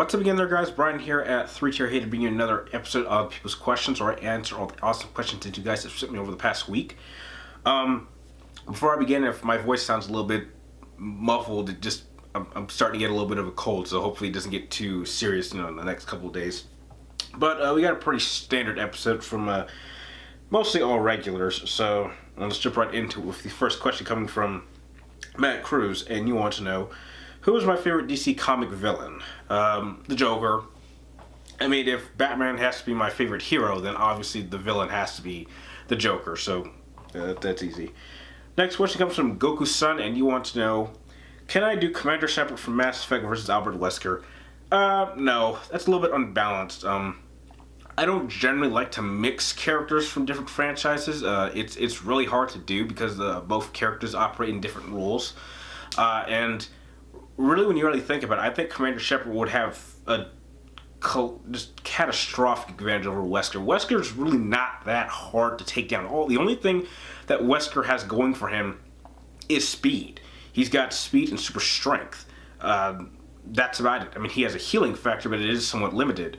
What's up again there, guys? Brian here at 3Tier, here to bring you another episode of People's Questions, or I answer all the awesome questions that you guys have sent me over the past week. Before I begin, if my voice sounds a little bit muffled, I'm starting to get a little bit of a cold, so hopefully it doesn't get too serious, in the next couple of days. But we got a pretty standard episode from mostly all regulars, so let's jump right into it with the first question coming from Matt Cruz, and you want to know, who is my favorite DC comic villain? The Joker. I mean, if Batman has to be my favorite hero, then obviously the villain has to be the Joker, so that's easy. Next question comes from Goku-san, and you want to know, can I do Commander Shepard from Mass Effect versus Albert Wesker? No, that's a little bit unbalanced. I don't generally like to mix characters from different franchises. It's really hard to do because both characters operate in different rules. And really, when you really think about it, I think Commander Shepard would have a just catastrophic advantage over Wesker. Wesker's really not that hard to take down. The only thing that Wesker has going for him is speed. He's got speed and super strength. That's about it. I mean, he has a healing factor, but it is somewhat limited.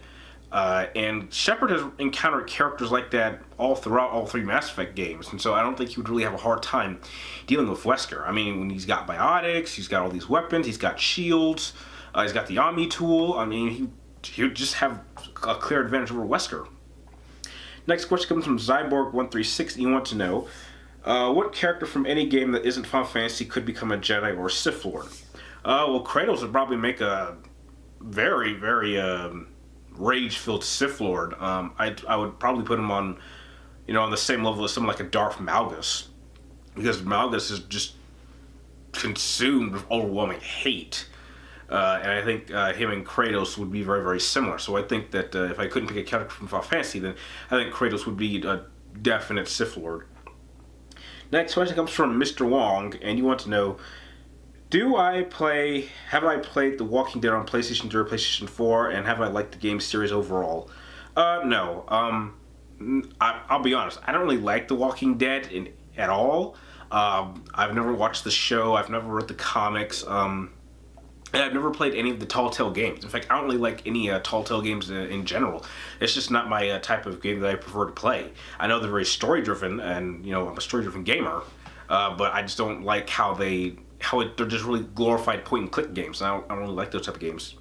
And Shepard has encountered characters like that all throughout all three Mass Effect games, and so I don't think he would really have a hard time dealing with Wesker. I mean, when he's got biotics, he's got all these weapons, he's got shields, he's got the Omni tool. I mean, he would just have a clear advantage over Wesker. Next question comes from Zyborg136, and you want to know, what character from any game that isn't Final Fantasy could become a Jedi or a Sith Lord? Well, Kratos would probably make a very, very rage-filled Sith Lord. I would probably put him on, on the same level as someone like a Darth Malgus, because Malgus is just consumed with overwhelming hate, and I think him and Kratos would be very, very similar. So I think that if I couldn't pick a character from Final Fantasy, then I think Kratos would be a definite Sith Lord. Next question comes from Mr. Wong, and you want to know, have I played The Walking Dead on PlayStation 3 or PlayStation 4, and have I liked the game series overall? No. I'll be honest, I don't really like The Walking Dead at all. I've never watched the show, I've never read the comics, and I've never played any of the Telltale games. In fact, I don't really like any Telltale games in general. It's just not my type of game that I prefer to play. I know they're very story-driven, and, I'm a story-driven gamer, but I just don't like how they're just really glorified point-and-click games. I don't really like those type of games.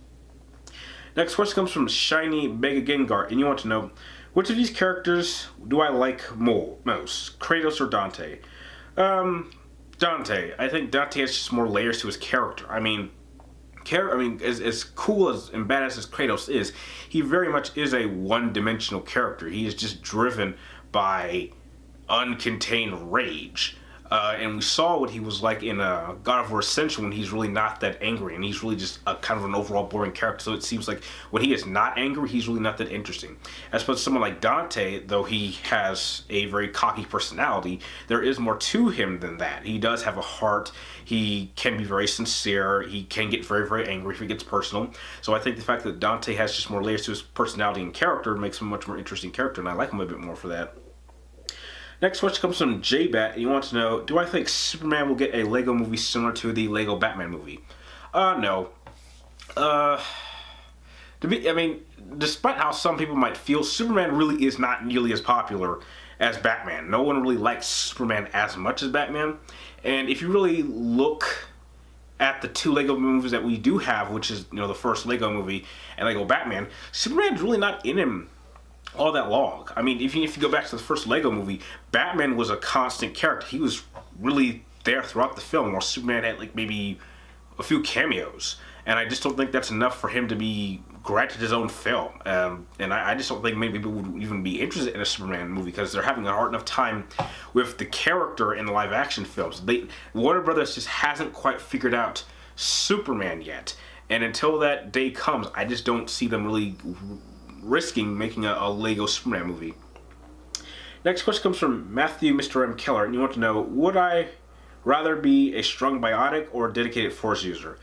Next question comes from Shiny Mega Gengar, and you want to know, which of these characters do I like most, Kratos or Dante? Dante. I think Dante has just more layers to his character. I mean, as cool and badass as Kratos is, he very much is a one-dimensional character. He is just driven by uncontained rage. And we saw what he was like in God of War Ascension when he's really not that angry, and he's really just a kind of an overall boring character. So it seems like when he is not angry, he's really not that interesting. As opposed to someone like Dante, though he has a very cocky personality, there is more to him than that. He does have a heart. He can be very sincere. He can get very, very angry if he gets personal. So I think the fact that Dante has just more layers to his personality and character makes him a much more interesting character, and I like him a bit more for that. Next question comes from JBat, and you want to know, do I think Superman will get a Lego movie similar to the Lego Batman movie? No. Despite how some people might feel, Superman really is not nearly as popular as Batman. No one really likes Superman as much as Batman. And if you really look at the two Lego movies that we do have, which is, the first Lego movie and Lego Batman, Superman's really not in him all that long. I mean, if you go back to the first Lego movie, Batman was a constant character. He was really there throughout the film, while Superman had maybe a few cameos. And I just don't think that's enough for him to be granted his own film. And I just don't think many people would even be interested in a Superman movie, because they're having a hard enough time with the character in the live action films. Warner Brothers just hasn't quite figured out Superman yet. And until that day comes, I just don't see them really risking making a Lego Superman movie. Next question comes from Matthew Mr. M. Keller, and you want to know, would I rather be a strong biotic or a dedicated Force user?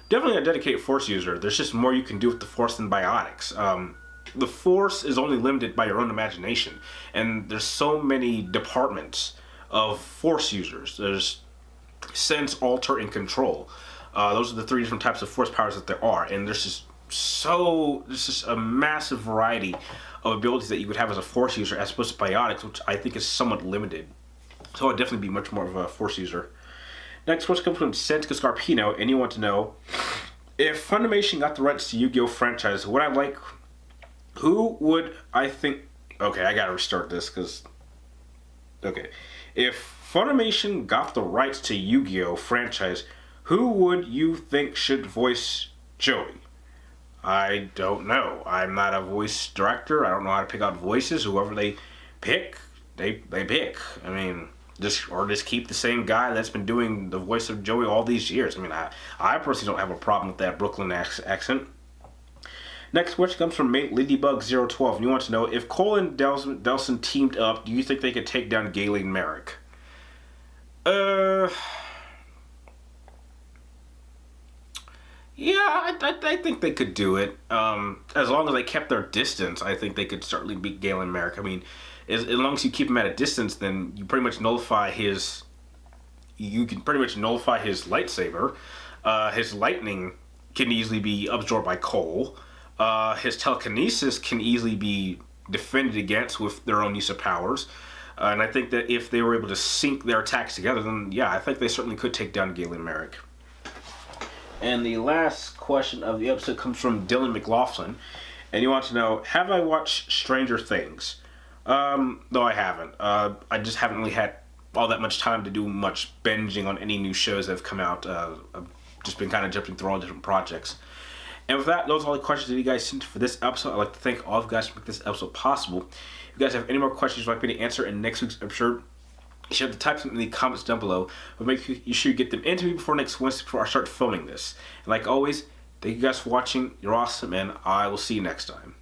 Definitely a dedicated Force user. There's just more you can do with the Force than biotics. The Force is only limited by your own imagination, and there's so many departments of Force users. There's Sense, Alter, and Control. Those are the three different types of Force powers that there are, and there's just there's just a massive variety of abilities that you could have as a Force user as opposed to biotics, which I think is somewhat limited. So I'd definitely be much more of a Force user. Next question comes from Sentica Scarpino, and you want to know, if Funimation got the rights to Yu-Gi-Oh! Franchise, would I like... Who would I think... Okay, I gotta restart this, because... Okay. If Funimation got the rights to Yu-Gi-Oh! Franchise, who would you think should voice Joey? I don't know. I'm not a voice director. I don't know how to pick out voices. Whoever they pick, they pick. I mean, just keep the same guy that's been doing the voice of Joey all these years. I mean, I personally don't have a problem with that Brooklyn accent. Next question comes from mate Ladybug012, and you want to know, if Cole and Delson teamed up, do you think they could take down Galen Merrick? Yeah, I think they could do it. As long as they kept their distance, I think they could certainly beat Galen Merrick. I mean, as long as you keep him at a distance, then you pretty much nullify his... You can pretty much nullify his lightsaber. His lightning can easily be absorbed by Cole. His telekinesis can easily be defended against with their own use of powers. And I think that if they were able to sync their attacks together, then yeah, I think they certainly could take down Galen Merrick. And the last question of the episode comes from Dylan McLaughlin. And you want to know, have I watched Stranger Things? No, I haven't. I just haven't really had all that much time to do much binging on any new shows that have come out. I've just been kind of jumping through all different projects. And with that, those are all the questions that you guys sent for this episode. I'd like to thank all of you guys for making this episode possible. If you guys have any more questions you'd like me to answer in next week's episode, you should have to type them in the comments down below. But make sure you get them into me before next Wednesday, before I start filming this. And like always, thank you guys for watching. You're awesome, and I will see you next time.